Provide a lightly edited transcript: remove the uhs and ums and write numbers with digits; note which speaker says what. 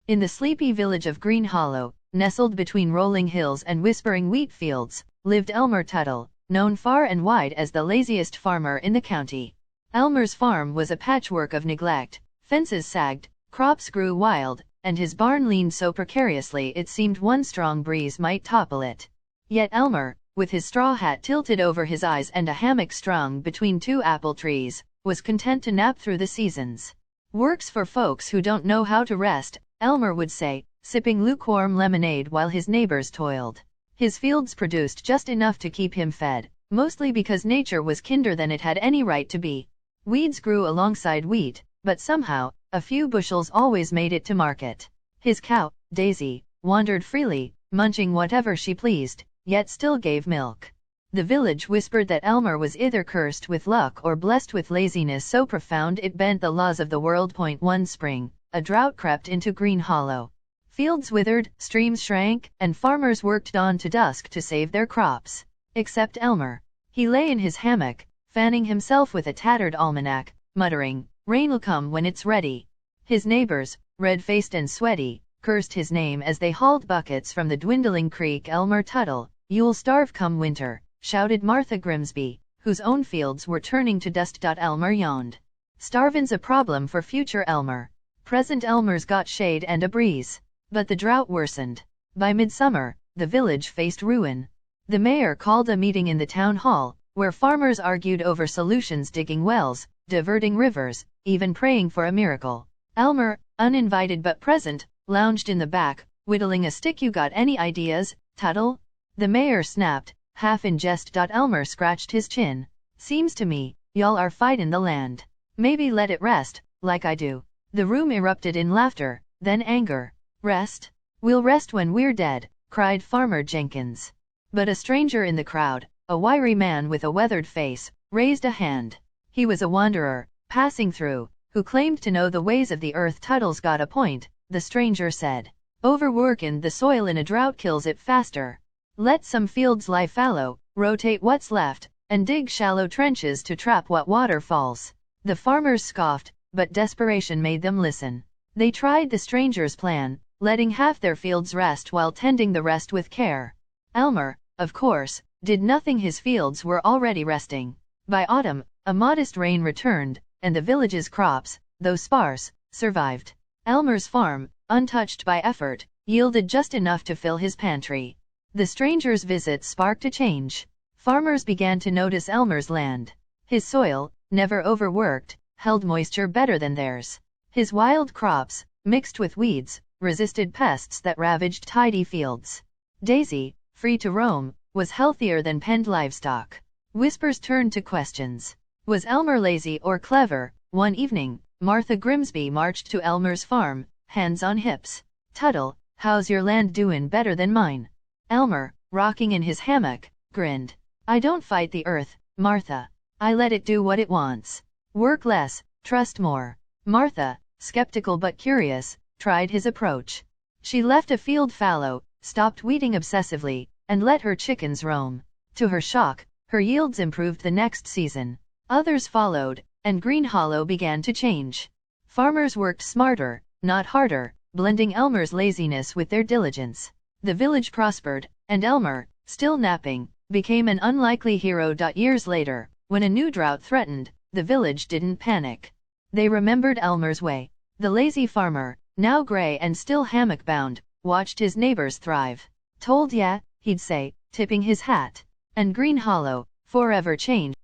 Speaker 1: In the sleepy village of Greenhollow, nestled between rolling hills and whispering wheat fields, lived Elmer Tuttle, known far and wide as the laziest farmer in the county. Elmer's farm was a patchwork of neglect, fences sagged, crops grew wild, and his barn leaned so precariously it seemed one strong breeze might topple it. Yet Elmer, with his straw hat tilted over his eyes and a hammock strung between two apple trees, was content to nap through the seasons. "Work's for folks who don't know how to rest," Elmer would say, sipping lukewarm lemonade while his neighbors toiled. His fields produced just enough to keep him fed, mostly because nature was kinder than it had any right to be. Weeds grew alongside wheat, but somehow, a few bushels always made it to market. His cow, Daisy, wandered freely, munching whatever she pleased, yet still gave milk. The village whispered that Elmer was either cursed with luck or blessed with laziness so profound it bent the laws of the world. One spring, a drought crept into Greenhollow. Fields withered, streams shrank, and farmers worked dawn to dusk to save their crops. Except Elmer. He lay in his hammock, fanning himself with a tattered almanac, muttering, "Rain'll come when it's ready." His neighbors, red-faced and sweaty, cursed his name as they hauled buckets from the dwindling creek. "Elmer Tuttle, you'll starve come winter," shouted Martha Grimsby, whose own fields were turning to dust. Elmer yawned. "Starvin's a problem for future Elmer. Present Elmer's got shade and a breeze." But the drought worsened. By midsummer, the village faced ruin. The mayor called a meeting in the town hall, where farmers argued over solutions, digging wells, diverting rivers, even praying for a miracle. Elmer, uninvited but present, lounged in the back, whittling a stick. "You got any ideas, Tuttle?" the mayor snapped, half in jest. Elmer scratched his chin. "Seems to me, y'all are fightin' the land. Maybe let it rest, like I do." The room erupted in laughter, then anger. "Rest? We'll rest when we're dead," cried Farmer Jenkins. But a stranger in the crowd, a wiry man with a weathered face, raised a hand. He was a wanderer, passing through, who claimed to know the ways of the earth. "Tuttle's got a point," the stranger said. "Overworkin' the soil in a drought kills it faster. Let some fields lie fallow, rotate what's left, and dig shallow trenches to trap what water falls." The farmers scoffed, but desperation made them listen. They tried the stranger's plan, letting half their fields rest while tending the rest with care. Elmer, of course, did nothing. His fields were already resting. By autumn, a modest rain returned, and the village's crops, though sparse, survived. Elmer's farm, untouched by effort, yielded just enough to fill his pantry. The stranger's visit sparked a change. Farmers began to notice Elmer's land. His soil, never overworked, held moisture better than theirs. His wild crops, mixed with weeds, resisted pests that ravaged tidy fields. Daisy, free to roam, was healthier than penned livestock. Whispers turned to questions. Was Elmer lazy or clever? One evening, Martha Grimsby marched to Elmer's farm, hands on hips. "Tuttle, how's your land doin'? Better than mine." Elmer, rocking in his hammock, grinned. "I don't fight the earth, Martha. I let it do what it wants. Work less, trust more." Martha, skeptical but curious, tried his approach. She left a field fallow, stopped weeding obsessively, and let her chickens roam. To her shock, her yields improved the next season. Others followed, and Greenhollow began to change. Farmers worked smarter, not harder, blending Elmer's laziness with their diligence. The village prospered, and Elmer, still napping, became an unlikely hero. Years later, when a new drought threatened, the village didn't panic. They remembered Elmer's way. The lazy farmer, now gray and still hammock-bound, watched his neighbors thrive. "Told ya," he'd say, tipping his hat. And Greenhollow, forever changed.